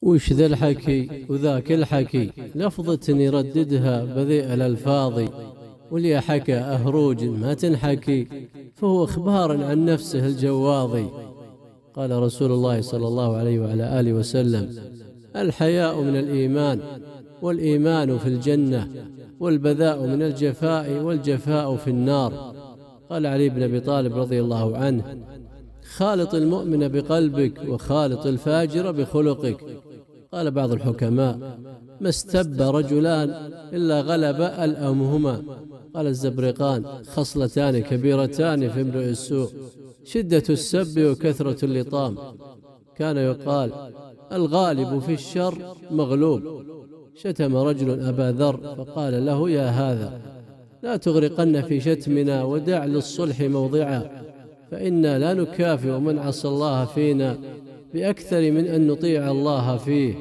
وش ذا الحكي وذاك الحكي، لفظة يرددها بذيء الألفاظ، واللي حكى أهروج ما تنحكي، فهو إخبار عن نفسه الجواظي. قال رسول الله صلى الله عليه وعلى آله وسلم: الحياء من الإيمان، والإيمان في الجنة، والبذاء من الجفاء، والجفاء في النار. قال علي بن أبي طالب رضي الله عنه: خالط المؤمن بقلبك، وخالط الفاجر بخلقك. قال بعض الحكماء: ما استب رجلان إلا غلب ألأمهما. قال الزبرقان: خصلتان كبيرتان في امرئ السوء، شدة السب وكثرة اللطام. كان يقال: الغالب في الشر مغلوب. شتم رجل أبا ذر فقال له: يا هذا، لا تغرقن في شتمنا، ودع للصلح موضعا، فإنا لا نكافئ من عصى الله فينا بأكثر من أن نطيع الله فيه.